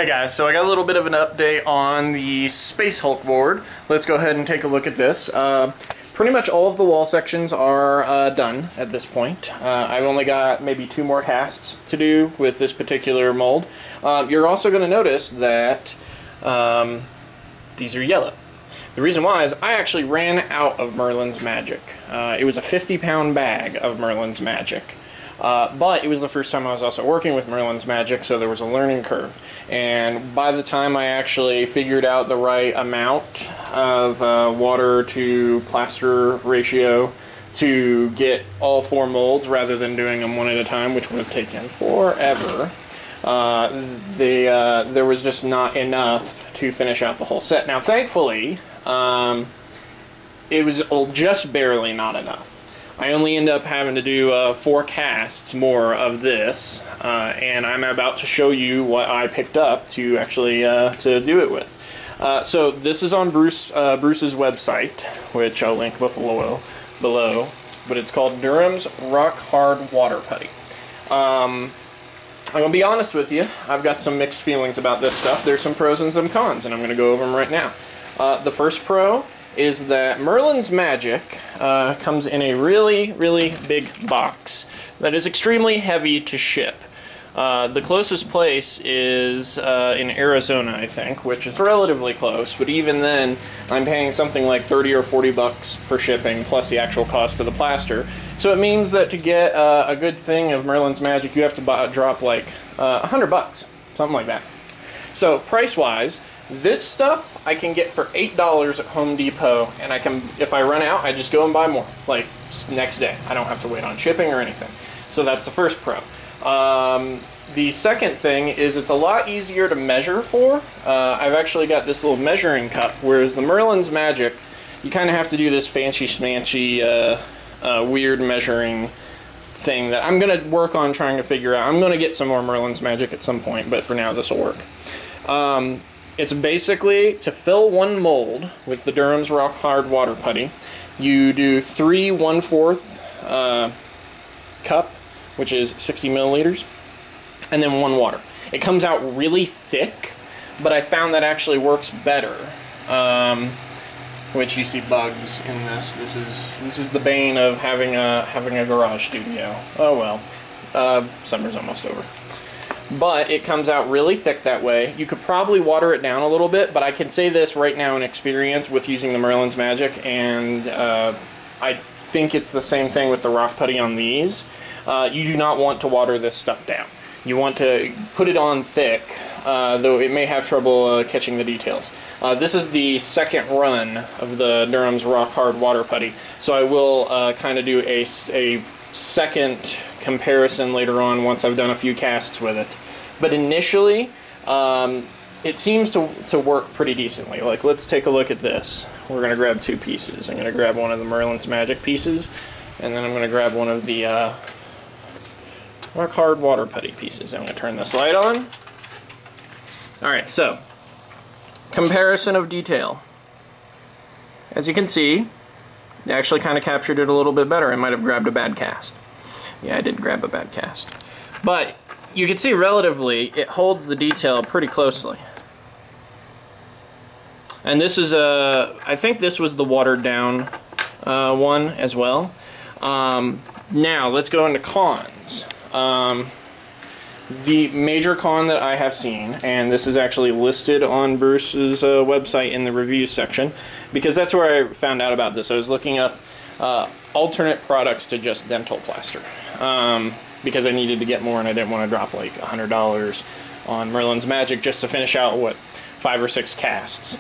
Hey guys, so I got a little bit of an update on the Space Hulk board. Let's go ahead and take a look at this. Pretty much all of the wall sections are done at this point. I've only got maybe 2 more casts to do with this particular mold. You're also going to notice that these are yellow. The reason why is I actually ran out of Merlin's Magic. It was a 50-pound bag of Merlin's Magic. But it was the first time I was also working with Merlin's Magic, so there was a learning curve. And by the time I actually figured out the right amount of water to plaster ratio to get all 4 molds rather than doing them one at a time, which would have taken forever, there was just not enough to finish out the whole set. Now, thankfully, it was just barely not enough. I only end up having to do 4 casts more of this, and I'm about to show you what I picked up to actually to do it with. So this is on Bruce's website, which I'll link below, but it's called Durham's Rock Hard Water Putty. I'm going to be honest with you, I've got some mixed feelings about this stuff. There's some pros and some cons, and I'm going to go over them right now. The first pro is that Merlin's Magic comes in a really, really big box that is extremely heavy to ship. The closest place is in Arizona, I think, which is relatively close, but even then, I'm paying something like 30 or 40 bucks for shipping, plus the actual cost of the plaster. So it means that to get a good thing of Merlin's Magic, you have to drop like 100 bucks, something like that. So price-wise, this stuff I can get for $8 at Home Depot, and I can, if I run out, I just go and buy more, like next day. I don't have to wait on shipping or anything. So that's the first pro. The second thing is it's a lot easier to measure for. I've actually got this little measuring cup, whereas the Merlin's Magic, you kind of have to do this fancy schmancy weird measuring thing that I'm going to work on trying to figure out. I'm going to get some more Merlin's Magic at some point, but for now this will work. It's basically to fill 1 mold with the Durham's Rock Hard Water Putty. You do 3 1/4 cup, which is 60 milliliters, and then 1 water. It comes out really thick, but I found that actually works better. Which you see bugs in this. This is the bane of having a garage studio. Oh well, summer's almost over. But it comes out really thick that way. You could probably water it down a little bit, but I can say this right now in experience with using the Merlin's Magic, and I think it's the same thing with the rock putty on these. You do not want to water this stuff down. You want to put it on thick, though it may have trouble catching the details. This is the second run of the Durham's Rock Hard Water Putty, so I will kind of do a second comparison later on once I've done a few casts with it. But initially, it seems to work pretty decently. Like, let's take a look at this. We're going to grab 2 pieces. I'm going to grab one of the Merlin's Magic pieces, and then I'm going to grab one of the Rock Hard Water Putty pieces. I'm going to turn this light on. Alright, so, comparison of detail. As you can see, they actually kind of captured it a little bit better. I might have grabbed a bad cast. Yeah, I did grab a bad cast. But you can see relatively, it holds the detail pretty closely. And this is I think this was the watered down one as well. Now, let's go into cons. The major con that I have seen, and this is actually listed on Bruce's website in the reviews section, because that's where I found out about this. I was looking up alternate products to just dental plaster, because I needed to get more and I didn't want to drop like $100 on Merlin's Magic just to finish out, what, 5 or 6 casts,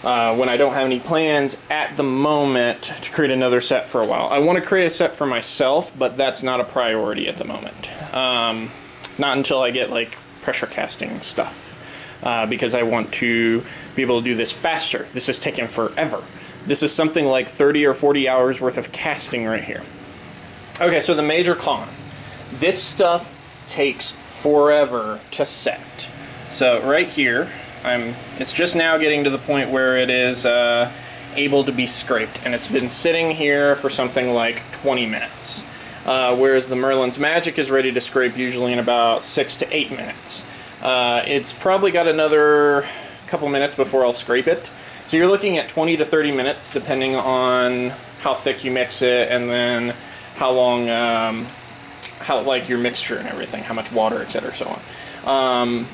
when I don't have any plans at the moment to create another set for a while. I want to create a set for myself, but that's not a priority at the moment. Not until I get like pressure casting stuff, because I want to be able to do this faster. This is taking forever. This is something like 30 or 40 hours worth of casting right here. Okay, so the major con. This stuff takes forever to set. So right here, it's just now getting to the point where it is able to be scraped, and it's been sitting here for something like 20 minutes. Whereas the Merlin's Magic is ready to scrape usually in about 6 to 8 minutes. It's probably got another couple minutes before I'll scrape it. So you're looking at 20 to 30 minutes depending on how thick you mix it, and then how long, how like your mixture and everything, how much water, etc., so on.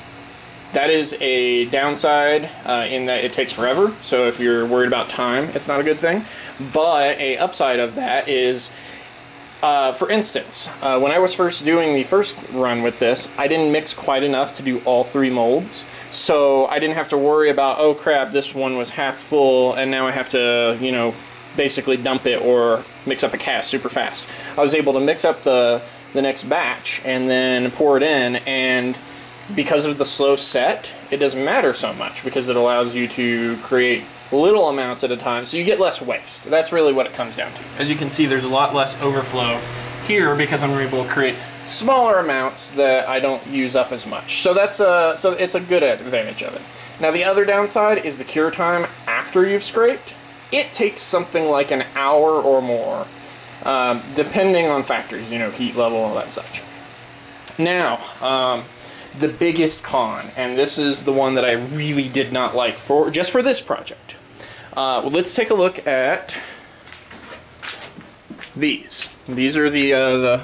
That is a downside in that it takes forever, so if you're worried about time, it's not a good thing. But a upside of that is, for instance, when I was first doing the first run with this, I didn't mix quite enough to do all 3 molds, so I didn't have to worry about, oh crap, this one was half full, and now I have to, you know, basically dump it or mix up a cast super fast. I was able to mix up the next batch and then pour it in, and because of the slow set, it doesn't matter so much because it allows you to create little amounts at a time, so you get less waste. That's really what it comes down to. As you can see, there's a lot less overflow here because I'm able to create smaller amounts that I don't use up as much. So that's so it's a good advantage of it. Now the other downside is the cure time after you've scraped. It takes something like an hour or more, depending on factors, you know, heat level, all that such. Now, the biggest con, and this is the one that I really did not like just for this project. Well, let's take a look at these. These are the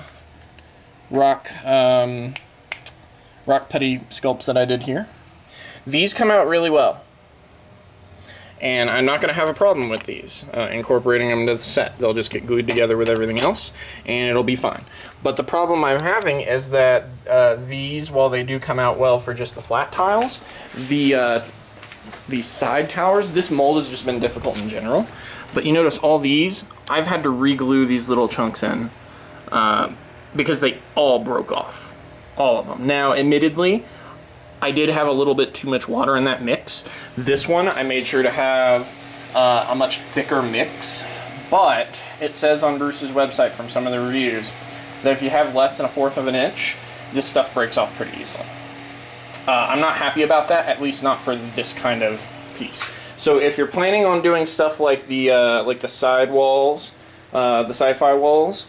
rock putty sculpts that I did here. These come out really well, and I'm not going to have a problem with these incorporating them into the set. They'll just get glued together with everything else, and it'll be fine. But the problem I'm having is that these, while they do come out well for just the flat tiles, these side towers, this mold has just been difficult in general. But you notice all these, I've had to re-glue these little chunks in because they all broke off, all of them. Now, admittedly, I did have a little bit too much water in that mix. This one, I made sure to have a much thicker mix, but it says on Bruce's website from some of the reviews that if you have less than 1/4 of an inch, this stuff breaks off pretty easily. I'm not happy about that, at least not for this kind of piece. So if you're planning on doing stuff like the side walls, the sci-fi walls,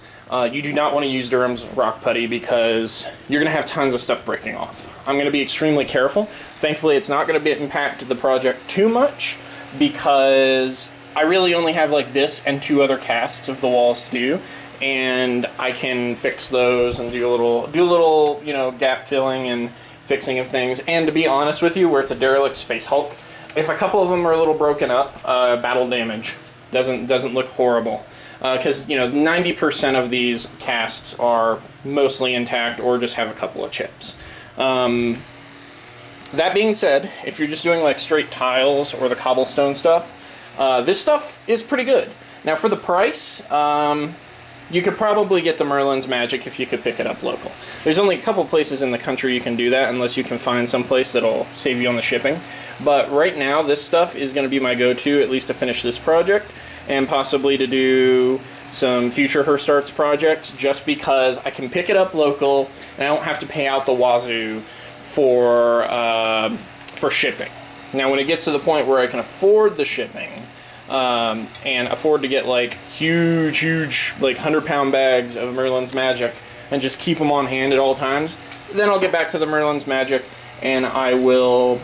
you do not want to use Durham's rock putty because you're going to have tons of stuff breaking off. I'm going to be extremely careful. Thankfully, it's not going to impact the project too much because I really only have like this and 2 other casts of the walls to do, and I can fix those and do a little, you know, gap filling and fixing of things. And to be honest with you, where it's a derelict Space Hulk, if a couple of them are a little broken up, battle damage doesn't look horrible. Because, you know, 90% of these casts are mostly intact or just have a couple of chips. That being said, if you're just doing like straight tiles or the cobblestone stuff, this stuff is pretty good. Now for the price, you could probably get the Merlin's Magic if you could pick it up local. There's only a couple places in the country you can do that unless you can find some place that'll save you on the shipping. But right now, this stuff is going to be my go-to, at least to finish this project, and possibly to do some future Hirst Arts projects, just because I can pick it up local and I don't have to pay out the wazoo for shipping. Now when it gets to the point where I can afford the shipping and afford to get like huge like 100-pound bags of Merlin's Magic and just keep them on hand at all times, then I'll get back to the Merlin's Magic and I will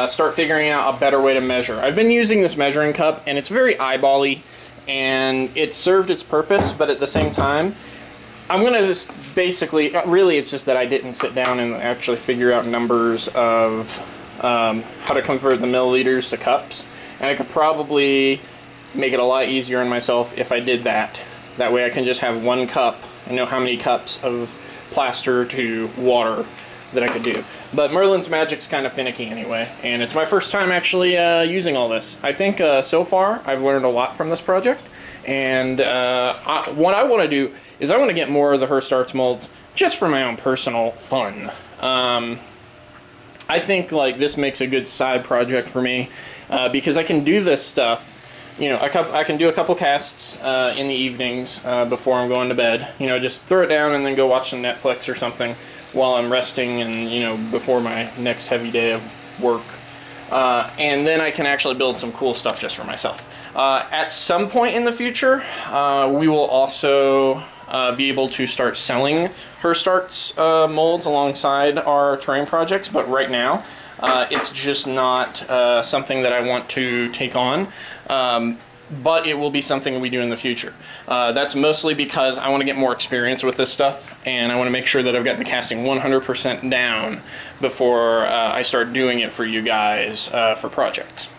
start figuring out a better way to measure. I've been using this measuring cup and it's very eyeball-y and it served its purpose, but at the same time I'm going to just basically, really it's just that I didn't sit down and actually figure out numbers of how to convert the milliliters to cups, and I could probably make it a lot easier on myself if I did that. That way I can just have 1 cup and know how many cups of plaster to water that I could do. But Merlin's Magic's kind of finicky anyway, and it's my first time actually using all this. I think so far I've learned a lot from this project, and what I want to do is I want to get more of the Hirst Arts molds just for my own personal fun. I think like this makes a good side project for me because I can do this stuff. You know, I can do a couple casts in the evenings before I'm going to bed. You know, just throw it down and then go watch some Netflix or something while I'm resting and, you know, before my next heavy day of work. And then I can actually build some cool stuff just for myself. At some point in the future, we will also be able to start selling Hirst molds alongside our terrain projects, but right now it's just not something that I want to take on. But it will be something we do in the future. That's mostly because I want to get more experience with this stuff, and I want to make sure that I've got the casting 100% down before I start doing it for you guys for projects.